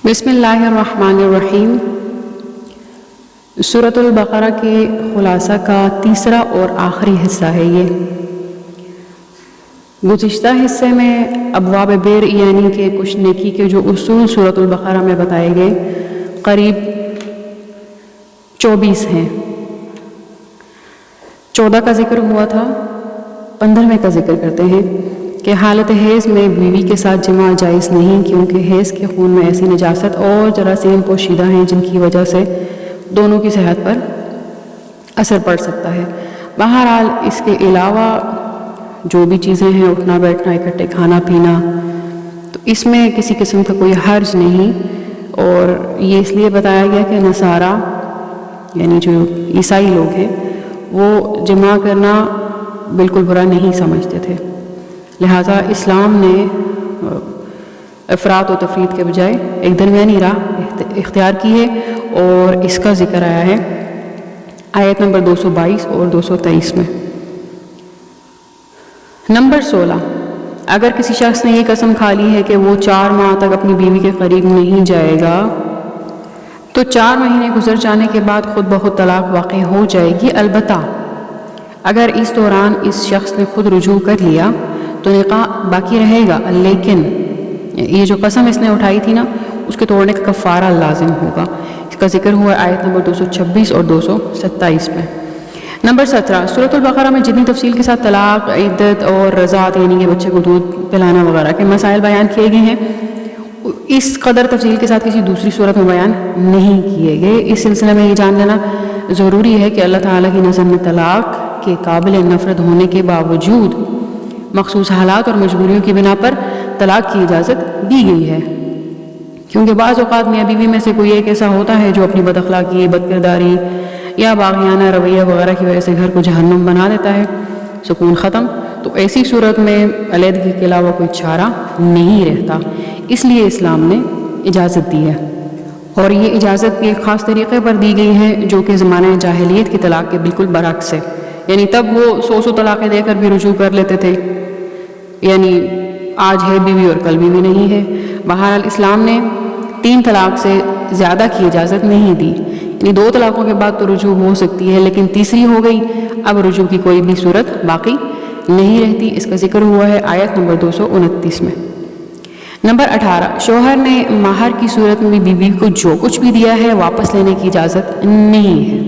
بسم اللہ الرحمن الرحیم۔ سورۃ البقرہ کے خلاصہ کا تیسرا اور آخری حصہ ہے یہ۔ گزشتہ حصے میں ابواب بر یعنی کہ کچھ نیکی کے جو اصول سورۃ البقرہ میں بتائے گئے قریب 24 ہیں۔ 14 کا ذکر ہوا تھا، 15ویں کا ذکر کرتے ہیں کہ حالت حیض میں بیوی کے ساتھ جماع جائز نہیں، کیونکہ حیض کے خون میں ایسی نجاست اور جراثیم پوشیدہ ہیں جن کی وجہ سے دونوں کی صحت پر اثر پڑ سکتا ہے۔ بہرحال اس کے علاوہ جو بھی چیزیں ہیں، اٹھنا بیٹھنا، اکٹھے کھانا پینا، تو اس میں کسی قسم کا کوئی حرج نہیں، اور یہ اس لیے بتایا گیا کہ نصارہ یعنی جو عیسائی لوگ ہیں وہ جماع کرنا بالکل برا نہیں سمجھتے تھے، لہٰذا اسلام نے افراط و تفریط کے بجائے ایک درمیانی راہ اختیار کی ہے، اور اس کا ذکر آیا ہے آیت نمبر 222 اور 223 میں۔ نمبر 16، اگر کسی شخص نے یہ قسم کھا لی ہے کہ وہ 4 ماہ تک اپنی بیوی کے قریب نہیں جائے گا، تو 4 مہینے گزر جانے کے بعد خود بخود طلاق واقع ہو جائے گی۔ البتہ اگر اس دوران اس شخص نے خود رجوع کر لیا تو نکاح باقی رہے گا، لیکن یہ جو قسم اس نے اٹھائی تھی نا، اس کے توڑنے کا کفارہ لازم ہوگا۔ اس کا ذکر ہوا آیت نمبر 226 اور 227 میں۔ نمبر 17، سورۃ البقرہ میں جتنی تفصیل کے ساتھ طلاق، عدت اور رضاعت یعنی کہ بچے کو دودھ پلانا وغیرہ کے مسائل بیان کیے گئے ہیں، اس قدر تفصیل کے ساتھ کسی دوسری صورت میں بیان نہیں کیے گئے۔ اس سلسلے میں یہ جان لینا ضروری ہے کہ اللہ تعالیٰ کی نظر میں طلاق کے قابل نفرت ہونے کے باوجود مخصوص حالات اور مجبوریوں کی بنا پر طلاق کی اجازت دی گئی ہے، کیونکہ بعض اوقات میاں بیوی میں سے کوئی ایک ایسا ہوتا ہے جو اپنی بد اخلاقی، بد کرداری یا باغیانہ رویہ وغیرہ کی وجہ سے گھر کو جہنم بنا دیتا ہے، سکون ختم۔ تو ایسی صورت میں علیحدگی کے علاوہ کوئی چارہ نہیں رہتا، اس لیے اسلام نے اجازت دی ہے، اور یہ اجازت بھی ایک خاص طریقے پر دی گئی ہے جو کہ زمانہ جاہلیت کی طلاق کے بالکل برعکس ہے، یعنی تب وہ 100 طلاقیں دے کر بھی رجوع کر لیتے تھے، یعنی آج ہے بیوی اور کل بیوی نہیں ہے۔ بہرحال اسلام نے 3 طلاق سے زیادہ کی اجازت نہیں دی، یعنی 2 طلاقوں کے بعد تو رجوع ہو سکتی ہے، لیکن تیسری ہو گئی اب رجوع کی کوئی بھی صورت باقی نہیں رہتی۔ اس کا ذکر ہوا ہے آیت نمبر 229 میں۔ نمبر 18، شوہر نے مہر کی صورت میں بیوی کو جو کچھ بھی دیا ہے واپس لینے کی اجازت نہیں ہے،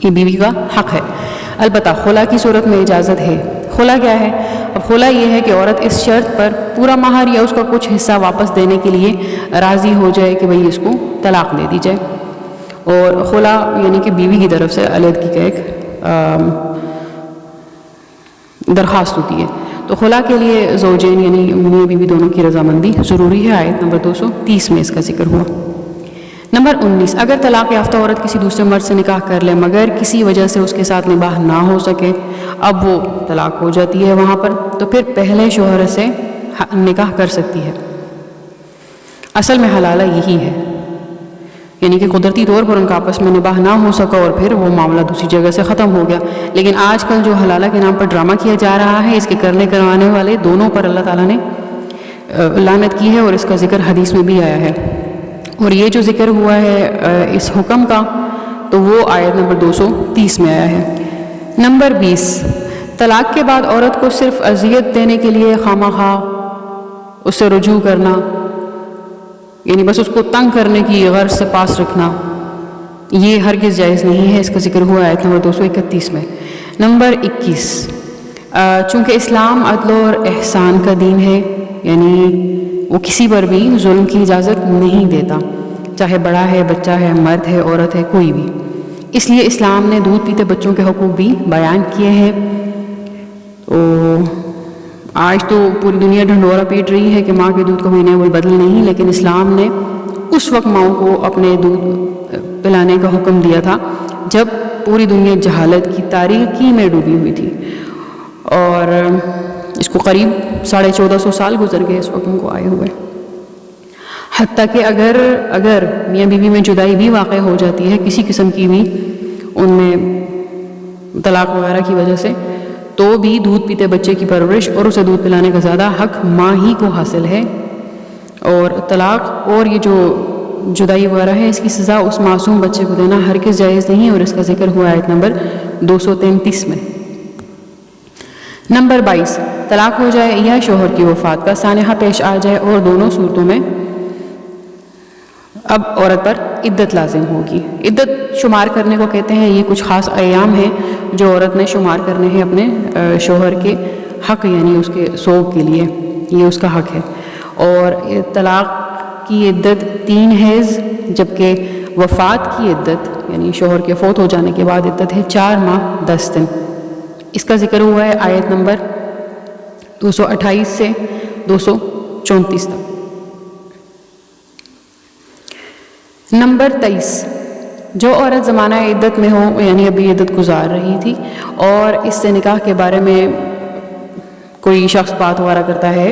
یہ بیوی کا حق ہے۔ البتہ خلا کی صورت میں اجازت ہے۔ خلا کیا ہے؟ اب خلا یہ ہے کہ عورت اس شرط پر پورا مہر یا اس کا کچھ حصہ واپس دینے کے لیے راضی ہو جائے کہ بھئی اس کو طلاق دے دی جائے، اور خلا یعنی کہ بیوی کی طرف سے علیحدگی کا ایک درخواست ہوتی ہے۔ تو خلا کے لیے زوجین یعنی میاں بیوی دونوں کی رضامندی ضروری ہے، آیت نمبر 230 میں اس کا ذکر ہوا۔ نمبر 19، اگر طلاق یافتہ عورت کسی دوسرے مرد سے نکاح کر لے مگر کسی وجہ سے اس کے ساتھ نباہ نہ ہو سکے، اب وہ طلاق ہو جاتی ہے وہاں پر، تو پھر پہلے شوہر سے نکاح کر سکتی ہے۔ اصل میں حلالہ یہی ہے، یعنی کہ قدرتی طور پر ان کا آپس میں نباہ نہ ہو سکا اور پھر وہ معاملہ دوسری جگہ سے ختم ہو گیا، لیکن آج کل جو حلالہ کے نام پر ڈرامہ کیا جا رہا ہے، اس کے کرنے کروانے والے دونوں پر اللہ تعالیٰ نے لعنت کی ہے، اور اس کا ذکر حدیث میں بھی آیا ہے، اور یہ جو ذکر ہوا ہے اس حکم کا تو وہ آیت نمبر 230 میں آیا ہے۔ نمبر 20، طلاق کے بعد عورت کو صرف اذیت دینے کے لیے خواہ اس سے رجوع کرنا، یعنی بس اس کو تنگ کرنے کی غرض سے پاس رکھنا، یہ ہرگز جائز نہیں ہے، اس کا ذکر ہوا آیت نمبر 231 میں۔ نمبر 21، چونکہ اسلام عدل اور احسان کا دین ہے، یعنی وہ کسی پر بھی ظلم کی اجازت نہیں دیتا، چاہے بڑا ہے، بچہ ہے، مرد ہے، عورت ہے، کوئی بھی۔ اس لیے اسلام نے دودھ پیتے بچوں کے حقوق بھی بیان کیے ہیں۔ تو آج تو پوری دنیا ڈھنڈورا پیٹ رہی ہے کہ ماں کے دودھ کا کوئی نیا بدل نہیں، لیکن اسلام نے اس وقت ماؤں کو اپنے دودھ پلانے کا حکم دیا تھا جب پوری دنیا جہالت کی تاریکی میں ڈوبی ہوئی تھی، اور اس کو قریب 1450 سال گزر گئے اس حکم کو آئے ہوئے۔ حتیٰ کہ اگر میاں بیوی میں جدائی بھی واقع ہو جاتی ہے کسی قسم کی بھی، ان میں طلاق وغیرہ کی وجہ سے، تو بھی دودھ پیتے بچے کی پرورش اور اسے دودھ پلانے کا زیادہ حق ماں ہی کو حاصل ہے، اور طلاق اور یہ جو جدائی وغیرہ ہے اس کی سزا اس معصوم بچے کو دینا ہرگز جائز نہیں، اور اس کا ذکر ہوا آیت نمبر 233 میں۔ نمبر 22، طلاق ہو جائے یا شوہر کی وفات کا سانحہ پیش آ جائے اور دونوں صورتوں میں اب عورت پر عدت لازم ہوگی۔ عدت شمار کرنے کو کہتے ہیں، یہ کچھ خاص ایام ہیں جو عورت نے شمار کرنے ہیں اپنے شوہر کے حق، یعنی اس کے سوگ کے لیے، یہ اس کا حق ہے۔ اور طلاق کی عدت 3 حیض، جبکہ وفات کی عدت یعنی شوہر کے فوت ہو جانے کے بعد عدت ہے 4 ماہ 10 دن۔ اس کا ذکر ہوا ہے آیت نمبر 228 سے 234 تک۔ نمبر 23، جو عورت زمانہ عدت میں ہو یعنی ابھی عدت گزار رہی تھی اور اس سے نکاح کے بارے میں کوئی شخص بات وغیرہ کرتا ہے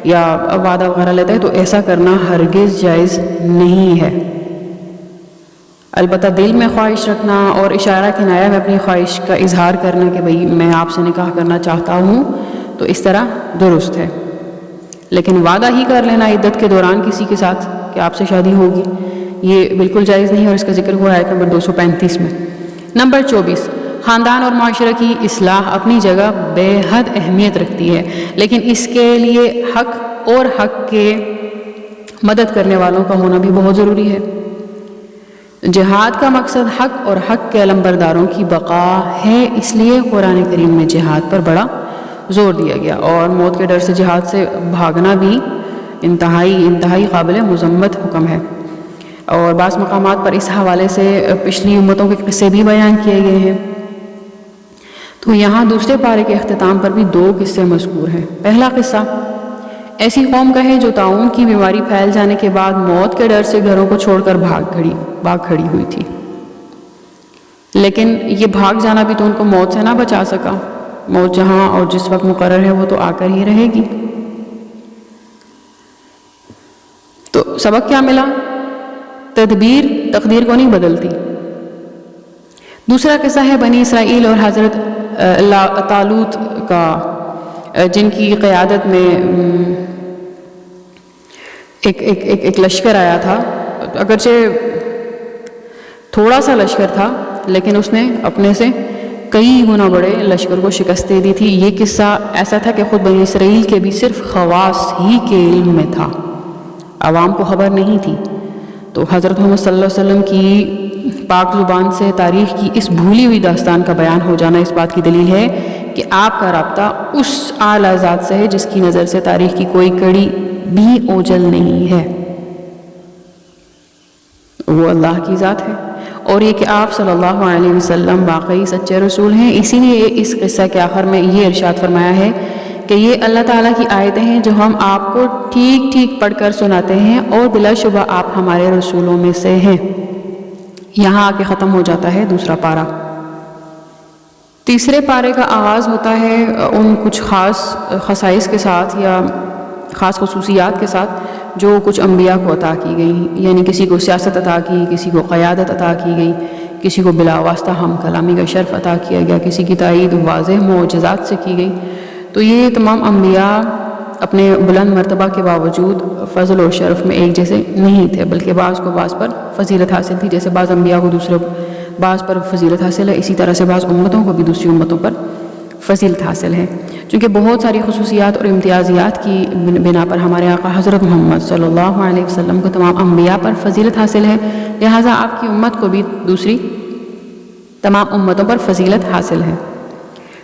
یا وعدہ وغیرہ لیتا ہے تو ایسا کرنا ہرگز جائز نہیں ہے۔ البتہ دل میں خواہش رکھنا اور اشارہ کنایہ میں اپنی خواہش کا اظہار کرنا کہ بھئی میں آپ سے نکاح کرنا چاہتا ہوں، تو اس طرح درست ہے، لیکن وعدہ ہی کر لینا عدت کے دوران کسی کے ساتھ کہ آپ سے شادی ہوگی، یہ بالکل جائز نہیں، اور اس کا ذکر ہوا ہے آیت نمبر 235 میں۔ نمبر 24، خاندان اور معاشرے کی اصلاح اپنی جگہ بے حد اہمیت رکھتی ہے، لیکن اس کے لیے حق اور حق کے مدد کرنے والوں کا ہونا بھی بہت ضروری ہے۔ جہاد کا مقصد حق اور حق کے علمبرداروں کی بقا ہے، اس لیے قرآن کریم میں جہاد پر بڑا زور دیا گیا، اور موت کے ڈر سے جہاد سے بھاگنا بھی انتہائی قابل مذمت حکم ہے۔ اور بعض مقامات پر اس حوالے سے پچھلی امتوں کے قصے بھی بیان کیے گئے ہیں۔ تو یہاں دوسرے پارے کے اختتام پر بھی 2 قصے مذکور ہیں۔ پہلا قصہ ایسی قوم کا ہے جو طاعون کی بیماری پھیل جانے کے بعد موت کے ڈر سے گھروں کو چھوڑ کر بھاگ کھڑی ہوئی تھی، لیکن یہ بھاگ جانا بھی تو ان کو موت سے نہ بچا سکا۔ موت جہاں اور جس وقت مقرر ہے وہ تو آ کر ہی رہے گی۔ تو سبق کیا ملا؟ تدبیر تقدیر کو نہیں بدلتی۔ دوسرا قصہ ہے بنی اسرائیل اور حضرت طالوت کا، جن کی قیادت میں ایک لشکر آیا تھا، اگرچہ تھوڑا سا لشکر تھا لیکن اس نے اپنے سے کئی گنا بڑے لشکر کو شکست دے دی تھی۔ یہ قصہ ایسا تھا کہ خود بنی اسرائیل کے بھی صرف خواص ہی کے علم میں تھا، عوام کو خبر نہیں تھی۔ تو حضرت محمد صلی اللہ علیہ وسلم کی پاک زبان سے تاریخ کی اس بھولی ہوئی داستان کا بیان ہو جانا اس بات کی دلیل ہے کہ آپ کا رابطہ اس اعلیٰ ذات سے ہے جس کی نظر سے تاریخ کی کوئی کڑی بھی اوجھل نہیں ہے، وہ اللہ کی ذات ہے، اور یہ کہ آپ صلی اللہ علیہ وسلم واقعی سچے رسول ہیں۔ اسی لیے اس قصہ کے آخر میں یہ ارشاد فرمایا ہے کہ یہ اللہ تعالیٰ کی آیتیں ہیں جو ہم آپ کو ٹھیک ٹھیک پڑھ کر سناتے ہیں، اور بلا شبہ آپ ہمارے رسولوں میں سے ہیں۔ یہاں آ کے ختم ہو جاتا ہے دوسرا پارہ۔ تیسرے پارے کا آغاز ہوتا ہے ان کچھ خاص خصائص کے ساتھ یا خاص خصوصیات کے ساتھ جو کچھ انبیاء کو عطا کی گئی، یعنی کسی کو سیاست عطا کی، کسی کو قیادت عطا کی گئی، کسی کو بلا واسطہ ہم کلامی کا شرف عطا کیا گیا، کسی کی تائید واضح معجزات سے کی گئی۔ تو یہ تمام انبیاء اپنے بلند مرتبہ کے باوجود فضل و شرف میں ایک جیسے نہیں تھے، بلکہ بعض کو بعض پر فضیلت حاصل تھی، جیسے بعض انبیاء کو دوسرے بعض پر فضیلت حاصل ہے، اسی طرح سے بعض امتوں کو بھی دوسری امتوں پر فضیلت حاصل ہے۔ چونکہ بہت ساری خصوصیات اور امتیازیات کی بنا پر ہمارے آقا حضرت محمد صلی اللہ علیہ وسلم کو تمام انبیاء پر فضیلت حاصل ہے، لہٰذا آپ کی امت کو بھی دوسری تمام امتوں پر فضیلت حاصل ہے۔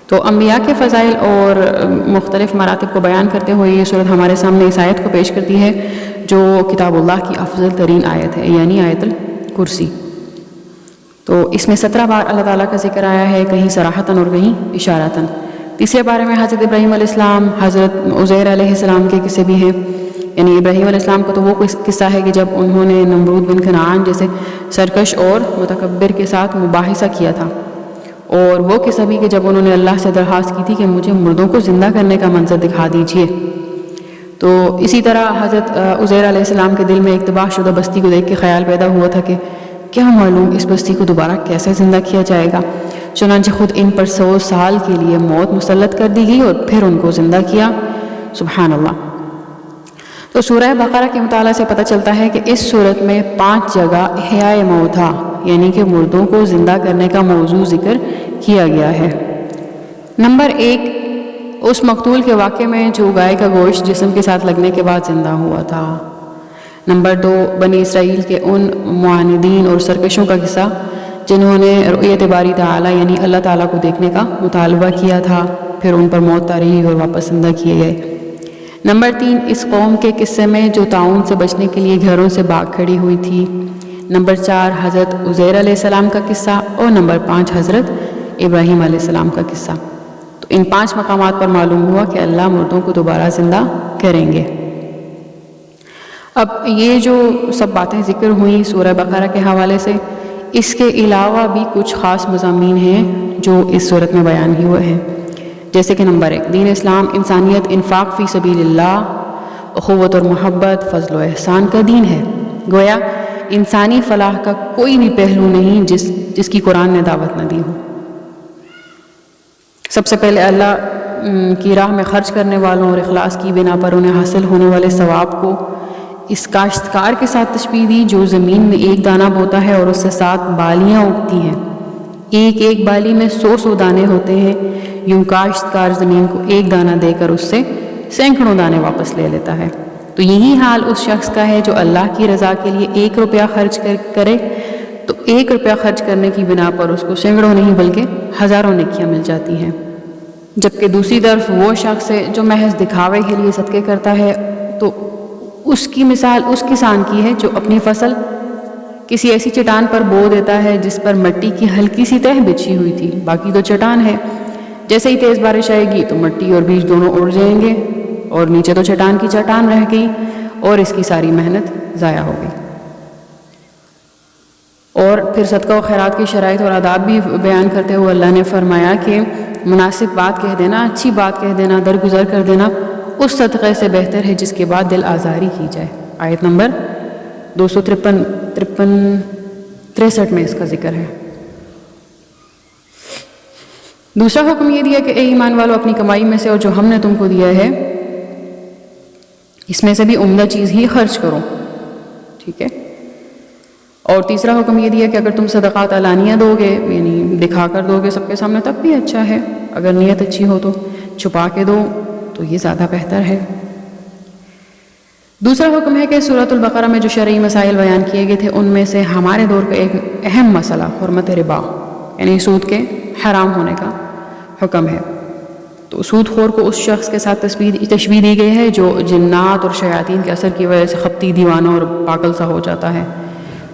تو انبیاء کے فضائل اور مختلف مراتب کو بیان کرتے ہوئے یہ صورت ہمارے سامنے اس آیت کو پیش کرتی ہے جو کتاب اللہ کی افضل ترین آیت ہے، یعنی آیت الکرسی۔ تو اس میں 17 بار اللہ تعالیٰ کا ذکر آیا ہے، کہیں صراحتاً اور کہیں اشارتاً۔ تیسرے بارے میں حضرت ابراہیم علیہ السلام، حضرت عزیر علیہ السلام کے قصے بھی ہیں، یعنی ابراہیم علیہ السلام کا تو وہ قصہ ہے کہ جب انہوں نے نمرود بن کنعان جیسے سرکش اور متکبر کے ساتھ مباحثہ کیا تھا، اور وہ قصہ بھی کہ جب انہوں نے اللہ سے درخواست کی تھی کہ مجھے مردوں کو زندہ کرنے کا منظر دکھا دیجیے۔ تو اسی طرح حضرت عزیر علیہ السلام کے دل میں ایک تباہ شدہ بستی کو دیکھ کے خیال پیدا ہوا تھا کہ کیا معلوم اس بستی کو دوبارہ کیسے زندہ کیا جائے گا۔ چنانچہ خود ان پر 100 سال کے لیے موت مسلط کر دی گئی اور پھر ان کو زندہ کیا۔ سبحان اللہ۔ تو سورہ بقرہ کے مطالعہ سے پتہ چلتا ہے کہ اس صورت میں 5 جگہ احیاء موتیٰ یعنی کہ مردوں کو زندہ کرنے کا موضوع ذکر کیا گیا ہے۔ نمبر 1، اس مقتول کے واقعے میں جو گائے کا گوشت جسم کے ساتھ لگنے کے بعد زندہ ہوا تھا۔ نمبر 2، بنی اسرائیل کے ان معاندین اور سرکشوں کا قصہ جنہوں نے رؤیت باری تعالیٰ یعنی اللہ تعالیٰ کو دیکھنے کا مطالبہ کیا تھا، پھر ان پر موت طاری اور واپس زندہ کیے گئے۔ نمبر 3، اس قوم کے قصے میں جو طاعون سے بچنے کے لیے گھروں سے بھاگ کھڑی ہوئی تھی۔ نمبر 4، حضرت عزیر علیہ السلام کا قصہ، اور نمبر 5، حضرت ابراہیم علیہ السلام کا قصہ۔ تو ان 5 مقامات پر معلوم ہوا کہ اللہ مردوں کو دوبارہ زندہ کریں گے۔ اب یہ جو سب باتیں ذکر ہوئیں سورہ بقرہ کے حوالے سے، اس کے علاوہ بھی کچھ خاص مضامین ہیں جو اس صورت میں بیان ہی ہوئے ہیں، جیسے کہ نمبر 1، دین اسلام انسانیت، انفاق فی سبیل اللہ، اخوت اور محبت، فضل و احسان کا دین ہے۔ گویا انسانی فلاح کا کوئی بھی پہلو نہیں جس کی قرآن نے دعوت نہ دی ہو۔ سب سے پہلے اللہ کی راہ میں خرچ کرنے والوں اور اخلاص کی بنا پر انہیں حاصل ہونے والے ثواب کو اس کاشتکار کے ساتھ تشبیہ دی جو زمین میں ایک دانہ بوتا ہے اور اس سے 7 بالیاں اگتی ہیں، ایک ایک بالی میں 100 دانے ہوتے ہیں۔ یوں کاشتکار زمین کو ایک دانہ دے کر اس سے سینکڑوں دانے واپس لے لیتا ہے۔ تو یہی حال اس شخص کا ہے جو اللہ کی رضا کے لیے 1 روپیہ خرچ کرے تو 1 روپیہ خرچ کرنے کی بنا پر اس کو سینکڑوں نہیں بلکہ ہزاروں نیکیاں مل جاتی ہیں۔ جبکہ دوسری طرف وہ شخص ہے جو محض دکھاوے کے لیے صدقے کرتا ہے، تو اس کی مثال اس کسان کی ہے جو اپنی فصل کسی ایسی چٹان پر بو دیتا ہے جس پر مٹی کی ہلکی سی تہ بچھی ہوئی تھی، باقی تو چٹان ہے۔ جیسے ہی تیز بارش آئے گی تو مٹی اور بیج دونوں اڑ جائیں گے اور نیچے تو چٹان کی چٹان رہ گئی اور اس کی ساری محنت ضائع ہو گئی۔ اور پھر صدقہ و خیرات کی شرائط اور آداب بھی بیان کرتے ہوئے اللہ نے فرمایا کہ مناسب بات کہہ دینا، اچھی بات کہہ دینا، درگزر کر دینا اس صدقے سے بہتر ہے جس کے بعد دل آزاری کی جائے۔ آیت نمبر 253 میں اس کا ذکر ہے۔ دوسرا حکم یہ دیا کہ اے ایمان والو اپنی کمائی میں سے اور جو ہم نے تم کو دیا ہے اس میں سے بھی عمدہ چیز ہی خرچ کرو، ٹھیک ہے۔ اور تیسرا حکم یہ دیا کہ اگر تم صدقات علانیہ دو گے یعنی دکھا کر دو گے سب کے سامنے تب بھی اچھا ہے، اگر نیت اچھی ہو تو چھپا کے دو تو یہ زیادہ بہتر ہے۔ دوسرا حکم ہے کہ سورۃ البقرہ میں جو شرعی مسائل بیان کیے گئے تھے ان میں سے ہمارے دور کا ایک اہم مسئلہ حرمت ربا یعنی سود کے حرام ہونے کا حکم ہے۔ تو سود خور کو اس شخص کے ساتھ تشبیہ دی گئی ہے جو جنات اور شیاطین کے اثر کی وجہ سے خپتی، دیوانہ اور پاگل سا ہو جاتا ہے۔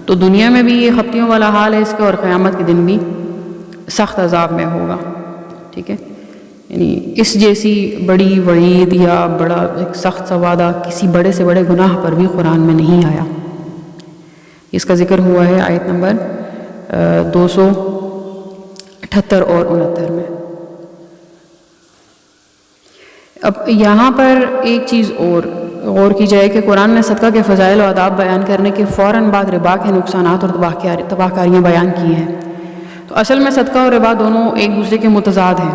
تو دنیا میں بھی یہ خپتیوں والا حال ہے اس کا، اور قیامت کے دن بھی سخت عذاب میں ہوگا، ٹھیک ہے۔ یعنی اس جیسی بڑی وعید یا بڑا ایک سخت سا وعدہ کسی بڑے سے بڑے گناہ پر بھی قرآن میں نہیں آیا۔ اس کا ذکر ہوا ہے آیت نمبر 278 اور 69 میں۔ اب یہاں پر ایک چیز اور غور کی جائے کہ قرآن نے صدقہ کے فضائل و آداب بیان کرنے کے فوراً بعد ربا کے نقصانات اور تباہ کاریاں بیان کی ہیں۔ تو اصل میں صدقہ اور ربا دونوں ایک دوسرے کے متضاد ہیں،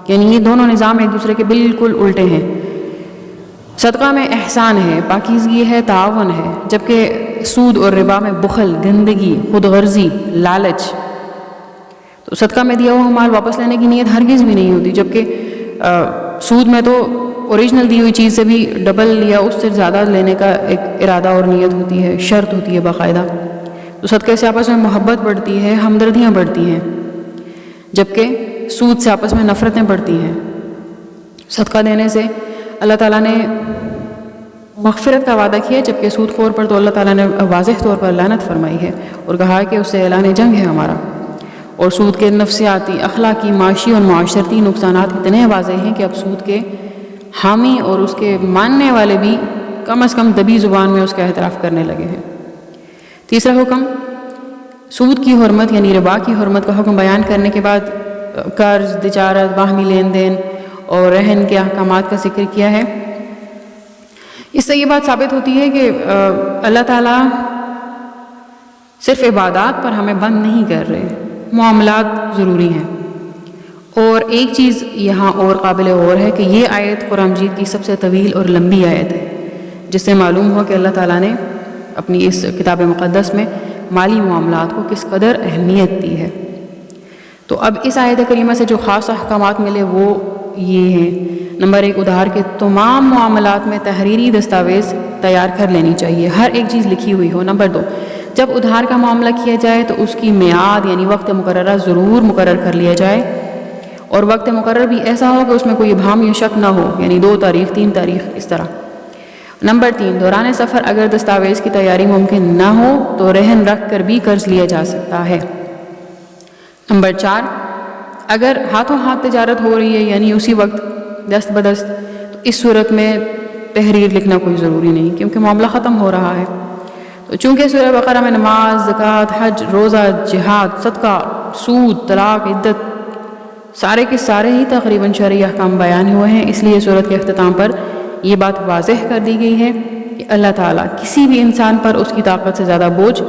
یعنی یہ دونوں نظام ایک دوسرے کے بالکل الٹے ہیں۔ صدقہ میں احسان ہے، پاکیزگی ہے، تعاون ہے، جبکہ سود اور ربا میں بخل، گندگی، خود غرضی، لالچ۔ تو صدقہ میں دیا ہوا مال واپس لینے کی نیت ہرگز بھی نہیں ہوتی، جبکہ سود میں تو اوریجنل دی ہوئی چیز سے بھی ڈبل لیا اس سے زیادہ لینے کا ایک ارادہ اور نیت ہوتی ہے، شرط ہوتی ہے باقاعدہ۔ تو صدقے سے آپس میں محبت بڑھتی ہے، ہمدردیاں بڑھتی ہیں، جبکہ سود سے آپس میں نفرتیں بڑھتی ہیں۔ صدقہ دینے سے اللہ تعالیٰ نے مغفرت کا وعدہ کیا، جبکہ سود خور پر تو اللہ تعالیٰ نے واضح طور پر لعنت فرمائی ہے اور کہا ہے کہ اس سے اعلان جنگ ہے ہمارا۔ اور سود کے نفسیاتی، اخلاقی، معاشی اور معاشرتی نقصانات اتنے واضح ہیں کہ اب سود کے حامی اور اس کے ماننے والے بھی کم از کم دبی زبان میں اس کا اعتراف کرنے لگے ہیں۔ تیسرا حکم سود کی حرمت یعنی ربا کی حرمت کا حکم بیان کرنے کے بعد قرض، تجارت، باہمی لین دین اور رہن کے احکامات کا ذکر کیا ہے۔ اس سے یہ بات ثابت ہوتی ہے کہ اللہ تعالیٰ صرف عبادات پر ہمیں بند نہیں کر رہے، معاملات ضروری ہیں۔ اور ایک چیز یہاں اور قابل غور ہے کہ یہ آیت قرآن مجید کی سب سے طویل اور لمبی آیت ہے، جس سے معلوم ہوا کہ اللہ تعالیٰ نے اپنی اس کتاب مقدس میں مالی معاملات کو کس قدر اہمیت دی ہے۔ تو اب اس آیت کریمہ سے جو خاص احکامات ملے وہ یہ ہیں۔ نمبر 1، ادھار کے تمام معاملات میں تحریری دستاویز تیار کر لینی چاہیے، ہر ایک چیز لکھی ہوئی ہو۔ نمبر 2، جب ادھار کا معاملہ کیا جائے تو اس کی میعاد یعنی وقت مقررہ ضرور مقرر کر لیا جائے، اور وقت مقرر بھی ایسا ہو کہ اس میں کوئی ابہام یا شک نہ ہو، یعنی 2 تاریخ 3 تاریخ اس طرح۔ نمبر 3، دوران سفر اگر دستاویز کی تیاری ممکن نہ ہو تو رہن رکھ کر بھی قرض لیا جا سکتا ہے۔ نمبر 4، اگر ہاتھوں ہاتھ تجارت ہو رہی ہے یعنی اسی وقت دست بدست، تو اس صورت میں تحریر لکھنا کوئی ضروری نہیں کیونکہ معاملہ ختم ہو رہا ہے۔ تو چونکہ سورہ بقرہ میں نماز، زکوٰۃ، حج، روزہ، جہاد، صدقہ، سود، طلاق، عدت، سارے کے سارے ہی تقریباً شرعی احکام بیان ہوئے ہیں، اس لیے سورت کے اختتام پر یہ بات واضح کر دی گئی ہے کہ اللہ تعالیٰ کسی بھی انسان پر اس کی طاقت سے زیادہ بوجھ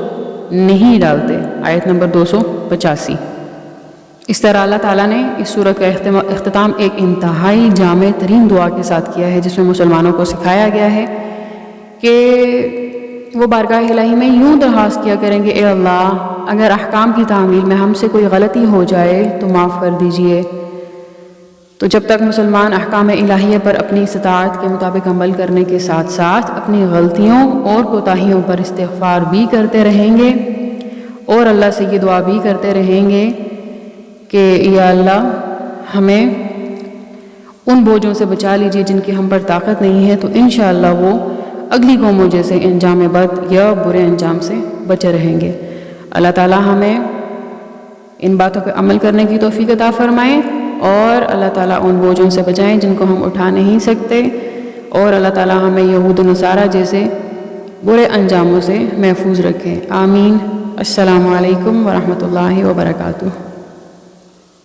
نہیں ڈالتے۔ آیت نمبر 285۔ اس طرح اللہ تعالیٰ نے اس سورت کا اختتام ایک انتہائی جامع ترین دعا کے ساتھ کیا ہے، جس میں مسلمانوں کو سکھایا گیا ہے کہ وہ بارگاہ الہی میں یوں درخواست کیا کریں گے، اے اللہ اگر احکام کی تعمیل میں ہم سے کوئی غلطی ہو جائے تو معاف کر دیجئے۔ تو جب تک مسلمان احکام الہیہ پر اپنی استطاعت کے مطابق عمل کرنے کے ساتھ ساتھ اپنی غلطیوں اور کوتاہیوں پر استغفار بھی کرتے رہیں گے اور اللہ سے یہ دعا بھی کرتے رہیں گے کہ یا اللہ ہمیں ان بوجھوں سے بچا لیجئے جن کی ہم پر طاقت نہیں ہے، تو انشاءاللہ وہ اگلی قوموں جیسے انجام بد یا برے انجام سے بچے رہیں گے۔ اللہ تعالیٰ ہمیں ان باتوں پہ عمل کرنے کی توفیق عطا فرمائے، اور اللہ تعالیٰ ان بوجھوں سے بچائیں جن کو ہم اٹھا نہیں سکتے، اور اللہ تعالیٰ ہمیں یہود و نصارہ جیسے برے انجاموں سے محفوظ رکھے۔ آمین۔ السلام علیکم ورحمۃ اللہ وبرکاتہ۔